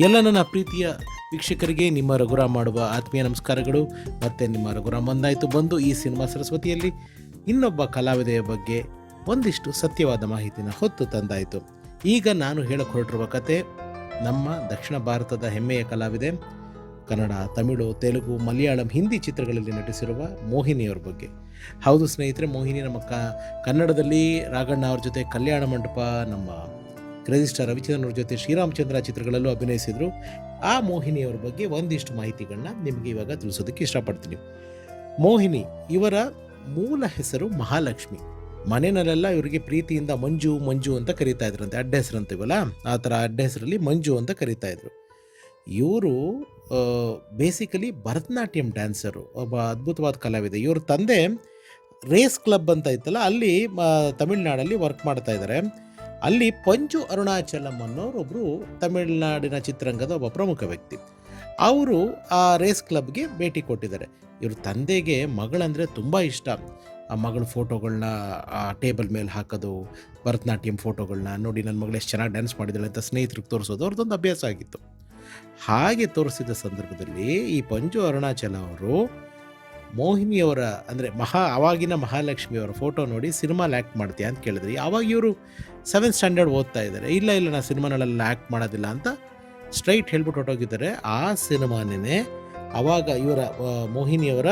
ಎಲ್ಲ ನನ್ನ ಪ್ರೀತಿಯ ವೀಕ್ಷಕರಿಗೆ ನಿಮ್ಮ ರಘುರಾಮ್ ಮಾಡುವ ಆತ್ಮೀಯ ನಮಸ್ಕಾರಗಳು. ಮತ್ತು ನಿಮ್ಮ ರಘುರಾಮ್ ಒಂದಾಯಿತು ಬಂದು ಈ ಸಿನಿಮಾ ಸರಸ್ವತಿಯಲ್ಲಿ ಇನ್ನೊಬ್ಬ ಕಲಾವಿದೆಯ ಬಗ್ಗೆ ಒಂದಿಷ್ಟು ಸತ್ಯವಾದ ಮಾಹಿತಿನ ಹೊತ್ತು ತಂದಾಯಿತು. ಈಗ ನಾನು ಹೇಳಕ್ಕೆ ಹೊರಟಿರುವ ಕತೆ ನಮ್ಮ ದಕ್ಷಿಣ ಭಾರತದ ಹೆಮ್ಮೆಯ ಕಲಾವಿದೆ, ಕನ್ನಡ, ತಮಿಳು, ತೆಲುಗು, ಮಲಯಾಳಂ, ಹಿಂದಿ ಚಿತ್ರಗಳಲ್ಲಿ ನಟಿಸಿರುವ ಮೋಹಿನಿಯವ್ರ ಬಗ್ಗೆ. ಹೌದು ಸ್ನೇಹಿತರೆ, ಮೋಹಿನಿ ನಮ್ಮ ಕನ್ನಡದಲ್ಲಿ ರಾಘಣ್ಣ ಅವ್ರ ಜೊತೆ ಕಲ್ಯಾಣ ಮಂಟಪ, ನಮ್ಮ ಕ್ರೇಜಿ ಸ್ಟಾರ್ ರವಿಚಂದ್ರನ್ ಅವ್ರ ಜೊತೆ ಶ್ರೀರಾಮಚಂದ್ರ ಚಿತ್ರಗಳಲ್ಲೂ ಅಭಿನಯಿಸಿದರು. ಆ ಮೋಹಿನಿಯವ್ರ ಬಗ್ಗೆ ಒಂದಿಷ್ಟು ಮಾಹಿತಿಗಳನ್ನ ನಿಮಗೆ ಇವಾಗ ತಿಳಿಸೋದಕ್ಕೆ ಇಷ್ಟಪಡ್ತೀನಿ. ಮೋಹಿನಿ ಇವರ ಮೂಲ ಹೆಸರು ಮಹಾಲಕ್ಷ್ಮಿ. ಮನೆಯಲ್ಲೆಲ್ಲ ಇವರಿಗೆ ಪ್ರೀತಿಯಿಂದ ಮಂಜು ಮಂಜು ಅಂತ ಕರೀತಾ ಇದ್ರಂತೆ, ಅಡ್ಡ ಹೆಸರು ಅಂತೀವಲ್ಲ ಆ ಥರ ಅಡ್ಡ ಹೆಸರಲ್ಲಿ ಮಂಜು ಅಂತ ಕರೀತಾ ಇದ್ರು. ಇವರು ಬೇಸಿಕಲಿ ಭರತನಾಟ್ಯಂ ಡ್ಯಾನ್ಸರು, ಒಬ್ಬ ಅದ್ಭುತವಾದ ಕಲಾವಿದೆ. ಇವ್ರ ತಂದೆ ರೇಸ್ ಕ್ಲಬ್ ಅಂತ ಇತ್ತಲ್ಲ, ಅಲ್ಲಿ ತಮಿಳ್ನಾಡಲ್ಲಿ ವರ್ಕ್ ಮಾಡ್ತಾ ಇದ್ದಾರೆ. ಅಲ್ಲಿ ಪಂಜು ಅರುಣಾಚಲಂ ಅನ್ನೋರೊಬ್ಬರು ತಮಿಳುನಾಡಿನ ಚಿತ್ರರಂಗದ ಒಬ್ಬ ಪ್ರಮುಖ ವ್ಯಕ್ತಿ. ಅವರು ಆ ರೇಸ್ ಕ್ಲಬ್ಗೆ ಭೇಟಿ ಕೊಟ್ಟಿದ್ದಾರೆ. ಇವ್ರ ತಂದೆಗೆ ಮಗಳಂದರೆ ತುಂಬ ಇಷ್ಟ. ಆ ಮಗಳ ಫೋಟೋಗಳನ್ನ ಆ ಟೇಬಲ್ ಮೇಲೆ ಹಾಕೋದು, ಭರತನಾಟ್ಯಂ ಫೋಟೋಗಳನ್ನ ನೋಡಿ ನನ್ನ ಮಗಳು ಎಷ್ಟು ಚೆನ್ನಾಗಿ ಡ್ಯಾನ್ಸ್ ಮಾಡಿದ್ದಾಳೆ ಅಂತ ಸ್ನೇಹಿತರಿಗೆ ತೋರಿಸೋದು ಅವ್ರದ್ದೊಂದು ಅಭ್ಯಾಸ ಆಗಿತ್ತು. ಹಾಗೆ ತೋರಿಸಿದ ಸಂದರ್ಭದಲ್ಲಿ ಈ ಪಂಜು ಅರುಣಾಚಲ ಅವರು ಮೋಹಿನಿಯವರ ಅಂದರೆ ಆವಾಗಿನ ಮಹಾಲಕ್ಷ್ಮಿಯವರ ಫೋಟೋ ನೋಡಿ ಸಿನಿಮಾಲಿ ಆ್ಯಕ್ಟ್ ಮಾಡ್ತೀಯಾ ಅಂತ ಕೇಳಿದ್ರಿ. ಆವಾಗ ಇವರು 7th ಸ್ಟ್ಯಾಂಡರ್ಡ್ ಓದ್ತಾ ಇದ್ದಾರೆ. ಇಲ್ಲ ನಾನು ಸಿನಿಮಾನಲ್ಲೆಲ್ಲ ಆ್ಯಕ್ಟ್ ಮಾಡೋದಿಲ್ಲ ಅಂತ ಸ್ಟ್ರೈಟ್ ಹೇಳ್ಬಿಟ್ಟು ಹೊರಟೋಗಿದ್ದಾರೆ. ಆ ಸಿನಿಮಾನೇ ಆವಾಗ ಇವರ ಮೋಹಿನಿಯವರ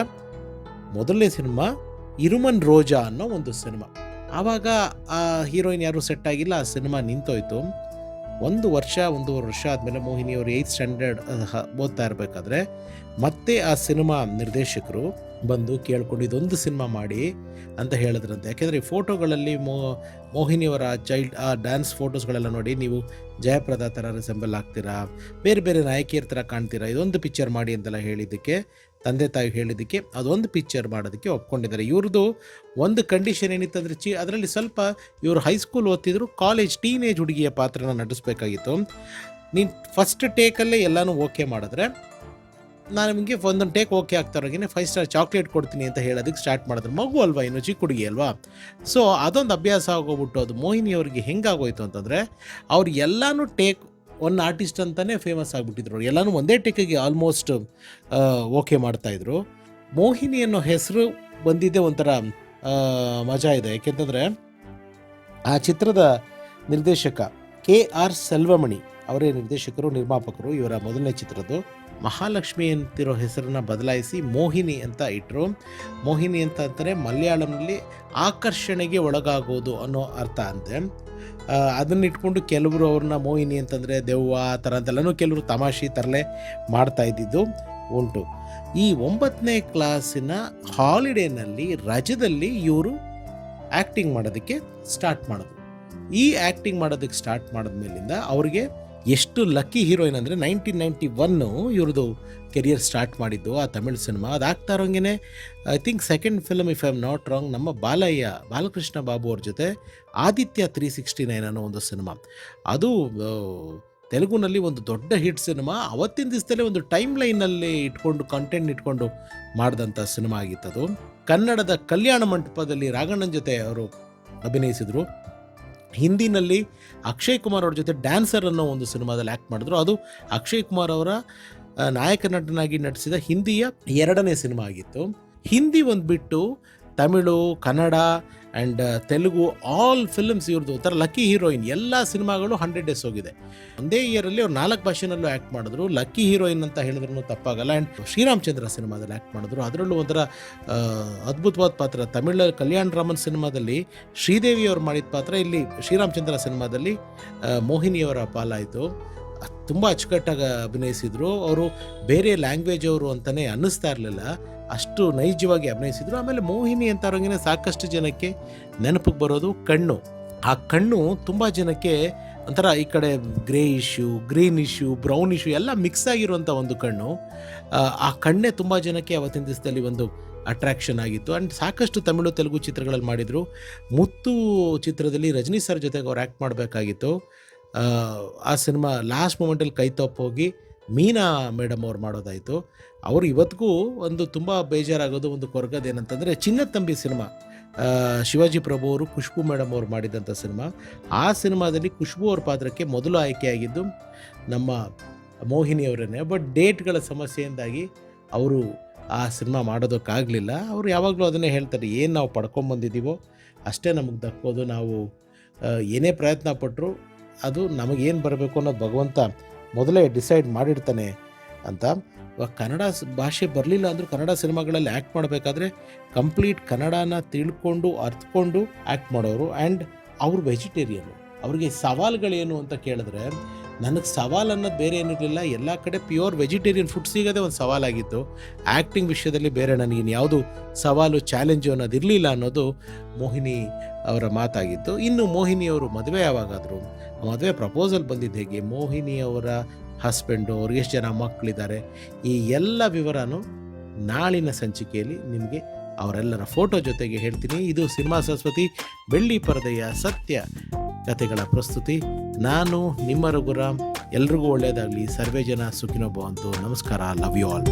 ಮೊದಲನೇ ಸಿನಿಮಾ ಇರುಮನ್ ರೋಜಾ ಅನ್ನೋ ಒಂದು ಸಿನಿಮಾ. ಆವಾಗ ಆ ಹೀರೋಯಿನ್ ಯಾರೂ ಸೆಟ್ ಆಗಿಲ್ಲ, ಆ ಸಿನಿಮಾ ನಿಂತೋಯ್ತು. ಒಂದೂವರೆ ವರ್ಷ ಆದಮೇಲೆ ಮೋಹಿನಿಯವರು 8th ಸ್ಟ್ಯಾಂಡರ್ಡ್ ಓದ್ತಾ ಇರಬೇಕಾದ್ರೆ ಮತ್ತೆ ಆ ಸಿನಿಮಾ ನಿರ್ದೇಶಕರು ಬಂದು ಕೇಳ್ಕೊಂಡು ಇದೊಂದು ಸಿನಿಮಾ ಮಾಡಿ ಅಂತ ಹೇಳಿದ್ರಂತೆ. ಯಾಕೆಂದರೆ ಈ ಫೋಟೋಗಳಲ್ಲಿ ಮೋಹಿನಿಯವರ ಆ ಡ್ಯಾನ್ಸ್ ಫೋಟೋಸ್ಗಳೆಲ್ಲ ನೋಡಿ ನೀವು ಜಯಪ್ರದಾ ಥರ ರಿಸೆಂಬಲ್ ಆಗ್ತೀರಾ, ಬೇರೆ ಬೇರೆ ನಾಯಕಿಯರ ಥರ ಕಾಣ್ತೀರಾ, ಇದೊಂದು ಪಿಕ್ಚರ್ ಮಾಡಿ ಅಂತೆಲ್ಲ ಹೇಳಿದ್ದಕ್ಕೆ, ತಂದೆ ತಾಯಿ ಹೇಳಿದ್ದಕ್ಕೆ ಅದೊಂದು ಪಿಕ್ಚರ್ ಮಾಡೋದಕ್ಕೆ ಒಪ್ಕೊಂಡಿದ್ದಾರೆ. ಇವ್ರದ್ದು ಒಂದು ಕಂಡೀಷನ್ ಏನಿತ್ತಂದರೆ ಅದರಲ್ಲಿ ಸ್ವಲ್ಪ ಇವರು ಹೈಸ್ಕೂಲ್ ಓದ್ತಿದ್ರು, ಟೀನೇಜ್ ಹುಡುಗಿಯ ಪಾತ್ರನ ನಟಿಸ್ಬೇಕಾಗಿತ್ತು. ನೀನು ಫಸ್ಟ್ ಟೇಕಲ್ಲೇ ಎಲ್ಲನೂ ಓಕೆ ಮಾಡಿದ್ರೆ ನಾನು ನಿಮಗೆ ಒಂದೊಂದು ಟೇಕ್ ಓಕೆ ಆಗ್ತಾರೋಗೇ 5 ಸ್ಟಾರ್ ಚಾಕ್ಲೇಟ್ ಕೊಡ್ತೀನಿ ಅಂತ ಹೇಳೋದಕ್ಕೆ ಸ್ಟಾರ್ಟ್ ಮಾಡಿದ್ರು. ಮಗು ಅಲ್ವಾ, ಇನ್ನು ಚಿಕ್ಕ ಹುಡುಗಿ ಅಲ್ವಾ. ಸೊ ಅದೊಂದು ಅಭ್ಯಾಸ ಆಗೋಗ್ಬಿಟ್ಟು ಅದು ಮೋಹಿನಿಯವ್ರಿಗೆ ಹೆಂಗಾಗೋಯ್ತು ಅಂತಂದರೆ ಅವ್ರು ಎಲ್ಲನೂ ಟೇಕ್ ಒನ್ ಆರ್ಟಿಸ್ಟ್ ಅಂತಲೇ ಫೇಮಸ್ ಆಗಿಬಿಟ್ಟಿದ್ರು. ಎಲ್ಲನೂ ಒಂದೇ ಟೇಕಿಗೆ ಆಲ್ಮೋಸ್ಟ್ ಓಕೆ ಮಾಡ್ತಾಯಿದ್ರು. ಮೋಹಿನಿ ಅನ್ನೋ ಹೆಸರು ಬಂದಿದ್ದೇ ಒಂಥರ ಮಜಾ ಇದೆ. ಯಾಕೆಂತಂದರೆ ಆ ಚಿತ್ರದ ನಿರ್ದೇಶಕ KR ಸೆಲ್ವಮಣಿ ಅವರೇ ನಿರ್ದೇಶಕರು, ನಿರ್ಮಾಪಕರು. ಇವರ ಮೊದಲನೇ ಚಿತ್ರದ್ದು ಮಹಾಲಕ್ಷ್ಮಿ ಅಂತಿರೋ ಹೆಸರನ್ನು ಬದಲಾಯಿಸಿ ಮೋಹಿನಿ ಅಂತ ಇಟ್ಟರು. ಮೋಹಿನಿ ಅಂತ ಅಂತಾರೆ ಮಲಯಾಳಂನಲ್ಲಿ ಆಕರ್ಷಣೆಗೆ ಒಳಗಾಗೋದು ಅನ್ನೋ ಅರ್ಥ ಅಂತೆ. ಅದನ್ನ ಇಟ್ಕೊಂಡು ಕೆಲವರು ಅವ್ರನ್ನ ಮೋಹಿನಿ ಅಂತಂದರೆ ದೆವ್ವ ಆ ಥರ ಅಂತೆಲ್ಲನೂ ಕೆಲವರು ತಮಾಷೆ ತರಲೆ ಮಾಡ್ತಾ ಇದ್ದಿದ್ದು ಉಂಟು. ಈ 9ನೇ ಕ್ಲಾಸಿನ ಹಾಲಿಡೇನಲ್ಲಿ ರಜದಲ್ಲಿ ಇವರು ಆ್ಯಕ್ಟಿಂಗ್ ಮಾಡೋದಕ್ಕೆ ಸ್ಟಾರ್ಟ್ ಮಾಡಿದ್ರು. ಈ ಆ್ಯಕ್ಟಿಂಗ್ ಮಾಡೋದಕ್ಕೆ ಸ್ಟಾರ್ಟ್ ಮಾಡಿದ್ಮೇಲಿಂದ ಅವ್ರಿಗೆ ಎಷ್ಟು ಲಕ್ಕಿ ಹೀರೋಯಿನ್ ಅಂದರೆ 1991 ಇವ್ರದ್ದು ಕೆರಿಯರ್ ಸ್ಟಾರ್ಟ್ ಮಾಡಿದ್ದು ಆ ತಮಿಳ್ ಸಿನಿಮಾ. ಅದಾಗ್ತಾ ಇರೋಂಗೆ I think second film, if I am not wrong, ನಮ್ಮ ಬಾಲಕೃಷ್ಣ ಬಾಬು ಅವ್ರ ಜೊತೆ ಆದಿತ್ಯ 369 ಅನ್ನೋ ಒಂದು ಸಿನಿಮಾ. ಅದು ತೆಲುಗುನಲ್ಲಿ ಒಂದು ದೊಡ್ಡ ಹಿಟ್ ಸಿನಿಮಾ. ಅವತ್ತಿನ ದಿವಸದಲ್ಲೇ ಒಂದು ಟೈಮ್ ಲೈನಲ್ಲಿ ಇಟ್ಕೊಂಡು ಕಂಟೆಂಟ್ ಇಟ್ಕೊಂಡು ಮಾಡಿದಂಥ ಸಿನಿಮಾ ಆಗಿತ್ತದು. ಕನ್ನಡದ ಕಲ್ಯಾಣ ಮಂಟಪದಲ್ಲಿ ರಾಘಣ್ಣನ ಜೊತೆ ಅವರು ಅಭಿನಯಿಸಿದರು. ಹಿಂದಿನಲ್ಲಿ ಅಕ್ಷಯ್ ಕುಮಾರ್ ಅವ್ರ ಜೊತೆ ಡ್ಯಾನ್ಸರ್ ಅನ್ನೋ ಒಂದು ಸಿನಿಮಾದಲ್ಲಿ ಆ್ಯಕ್ಟ್ ಮಾಡಿದ್ರು. ಅದು ಅಕ್ಷಯ್ ಕುಮಾರ್ ಅವರ ನಾಯಕ ನಟನಾಗಿ ನಟಿಸಿದ ಹಿಂದಿಯ 2ನೇ ಸಿನಿಮಾ ಆಗಿತ್ತು. ಹಿಂದಿ ಒಂದು ಬಿಟ್ಟು Tamil, Kannada and Telugu all films ಇವ್ರದ್ದು ಒಂಥರ ಲಕ್ಕಿ ಹೀರೋಯಿನ್. ಎಲ್ಲ ಸಿನಿಮಾಗಳು 100 ಡೇಸ್ ಹೋಗಿದೆ. ಒಂದೇ ಇಯರಲ್ಲಿ ಅವ್ರು 4 ಭಾಷೆನಲ್ಲೂ ಆ್ಯಕ್ಟ್ ಮಾಡಿದ್ರು. ಲಕ್ಕಿ ಹೀರೋಯಿನ್ ಅಂತ ಹೇಳಿದ್ರೂ ತಪ್ಪಾಗಲ್ಲ. ಆ್ಯಂಡ್ ಶ್ರೀರಾಮಚಂದ್ರ ಸಿನಿಮಾದಲ್ಲಿ ಆ್ಯಕ್ಟ್ ಮಾಡಿದ್ರು. ಅದರಲ್ಲೂ ಒಂಥರ ಅದ್ಭುತವಾದ ಪಾತ್ರ. ತಮಿಳ ಕಲ್ಯಾಣ್ ರಾಮನ್ ಸಿನಿಮಾದಲ್ಲಿ ಶ್ರೀದೇವಿ ಅವ್ರು ಮಾಡಿದ ಪಾತ್ರ ಇಲ್ಲಿ ಶ್ರೀರಾಮಚಂದ್ರ ಸಿನಿಮಾದಲ್ಲಿ ಮೋಹಿನಿಯವರ ಪಾಲಾಯಿತು. ತುಂಬ ಅಚ್ಚುಕಟ್ಟಾಗಿ ಅಭಿನಯಿಸಿದರು. ಅವರು ಬೇರೆ ಲ್ಯಾಂಗ್ವೇಜ್ ಅವರು ಅಂತಲೇ ಅನ್ನಿಸ್ತಾ ಇರಲಿಲ್ಲ, ಅಷ್ಟು ನೈಜವಾಗಿ ಅಭಿನಯಿಸಿದರು. ಆಮೇಲೆ ಮೋಹಿನಿ ಅಂತ ಅವ್ರಿಗೆ ಸಾಕಷ್ಟು ಜನಕ್ಕೆ ನೆನಪಿಗೆ ಬರೋದು ಕಣ್ಣು. ಆ ಕಣ್ಣು ತುಂಬ ಜನಕ್ಕೆ ಒಂಥರ ಈ ಕಡೆ ಗ್ರೀನ್ ಇಶ್ಯೂ, ಬ್ರೌನ್ ಇಶ್ಯೂ ಎಲ್ಲ ಮಿಕ್ಸ್ ಆಗಿರುವಂಥ ಒಂದು ಕಣ್ಣು. ಆ ಕಣ್ಣೇ ತುಂಬ ಜನಕ್ಕೆ ಅವತ್ತಿನ ದಿವಸದಲ್ಲಿ ಒಂದು ಅಟ್ರಾಕ್ಷನ್ ಆಗಿತ್ತು. ಆ್ಯಂಡ್ ಸಾಕಷ್ಟು ತಮಿಳು, ತೆಲುಗು ಚಿತ್ರಗಳಲ್ಲಿ ಮಾಡಿದರು. ಮುತ್ತು ಚಿತ್ರದಲ್ಲಿ ರಜನಿ ಸರ್ ಜೊತೆಗೆ ಅವ್ರು ಆ್ಯಕ್ಟ್ ಮಾಡಬೇಕಾಗಿತ್ತು. ಆ ಸಿನಿಮಾ ಲಾಸ್ಟ್ ಮೂಮೆಂಟಲ್ಲಿ ಕೈ ತಪ್ಪೋಗಿ ಮೀನಾ ಮೇಡಮ್ ಅವ್ರು ಮಾಡೋದಾಯಿತು. ಅವರು ಇವತ್ತಿಗೂ ಒಂದು ತುಂಬ ಬೇಜಾರಾಗೋದು, ಒಂದು ಕೊರಗದೇನಂತಂದರೆ ಚಿನ್ನದ ತಂಬಿ ಸಿನಿಮಾ, ಶಿವಾಜಿ ಪ್ರಭು ಅವರು ಖುಷ್ಬು ಮೇಡಮ್ ಅವರು ಮಾಡಿದಂಥ ಸಿನಿಮಾ. ಆ ಸಿನಿಮಾದಲ್ಲಿ ಖುಷ್ಬು ಅವ್ರ ಪಾತ್ರಕ್ಕೆ ಮೊದಲು ಆಯ್ಕೆಯಾಗಿದ್ದು ನಮ್ಮ ಮೋಹಿನಿಯವರೇ. ಬಟ್ ಡೇಟ್ಗಳ ಸಮಸ್ಯೆಯಿಂದಾಗಿ ಅವರು ಆ ಸಿನಿಮಾ ಮಾಡೋದಕ್ಕಾಗಲಿಲ್ಲ. ಅವರು ಯಾವಾಗಲೂ ಅದನ್ನೇ ಹೇಳ್ತಾರೆ, ಏನು ನಾವು ಪಡ್ಕೊಂಬಂದಿದ್ದೀವೋ ಅಷ್ಟೇ ನಮಗೆ ದಕ್ಕೋದು. ನಾವು ಏನೇ ಪ್ರಯತ್ನ ಪಟ್ಟರು ಅದು ನಮಗೇನು ಬರಬೇಕು ಅನ್ನೋದು ಭಗವಂತ ಮೊದಲೇ ಡಿಸೈಡ್ ಮಾಡಿರ್ತಾನೆ ಅಂತ. ಕನ್ನಡ ಭಾಷೆ ಬರಲಿಲ್ಲ ಅಂದರೂ ಕನ್ನಡ ಸಿನಿಮಾಗಳಲ್ಲಿ ಆ್ಯಕ್ಟ್ ಮಾಡಬೇಕಾದ್ರೆ ಕಂಪ್ಲೀಟ್ ಕನ್ನಡನ ತಿಳ್ಕೊಂಡು ಅರ್ಥಕೊಂಡು ಆ್ಯಕ್ಟ್ ಮಾಡೋರು. ಆ್ಯಂಡ್ ಅವರು ವೆಜಿಟೇರಿಯನು. ಅವ್ರಿಗೆ ಸವಾಲುಗಳೇನು ಅಂತ ಕೇಳಿದ್ರೆ, ನನಗೆ ಸವಾಲು ಅನ್ನೋದು ಬೇರೆ ಏನಿರಲಿಲ್ಲ, ಎಲ್ಲ ಕಡೆ ಪ್ಯೂರ್ ವೆಜಿಟೇರಿಯನ್ ಫುಡ್ ಸಿಗೋದೇ ಒಂದು ಸವಾಲಾಗಿತ್ತು. ಆ್ಯಕ್ಟಿಂಗ್ ವಿಷಯದಲ್ಲಿ ಬೇರೆ ನನಗಿನ್ನು ಯಾವುದು ಸವಾಲು ಚಾಲೆಂಜು ಅನ್ನೋದು ಇರಲಿಲ್ಲ ಅನ್ನೋದು ಮೋಹಿನಿ ಅವರ ಮಾತಾಗಿತ್ತು. ಇನ್ನು ಮೋಹಿನಿಯವರು ಮದುವೆ ಯಾವಾಗಾದರು, ಮದುವೆ ಪ್ರಪೋಸಲ್ ಬಂದಿದ್ದು ಹೇಗೆ, ಮೋಹಿನಿಯವರ ಹಸ್ಬೆಂಡು, ಅವ್ರಿಗೆ ಎಷ್ಟು ಜನ ಮಕ್ಕಳಿದ್ದಾರೆ, ಈ ಎಲ್ಲ ವಿವರನೂ ನಾಳಿನ ಸಂಚಿಕೆಯಲ್ಲಿ ನಿಮಗೆ ಅವರೆಲ್ಲರ ಫೋಟೋ ಜೊತೆಗೆ ಹೇಳ್ತೀನಿ. ಇದು ಸಿನಿಮಾ ಸರಸ್ವತಿ ಬೆಳ್ಳಿ ಪರದೆಯ ಸತ್ಯ ಕಥೆಗಳ ಪ್ರಸ್ತುತಿ. ನಾನು ನಿಮ್ಮ ರಘುರಾಮ್. ಎಲ್ರಿಗೂ ಒಳ್ಳೆಯದಾಗಲಿ. ಸರ್ವೇ ಜನ ಸುಖಿನೋ ಭವಂತು. ನಮಸ್ಕಾರ. Love you all.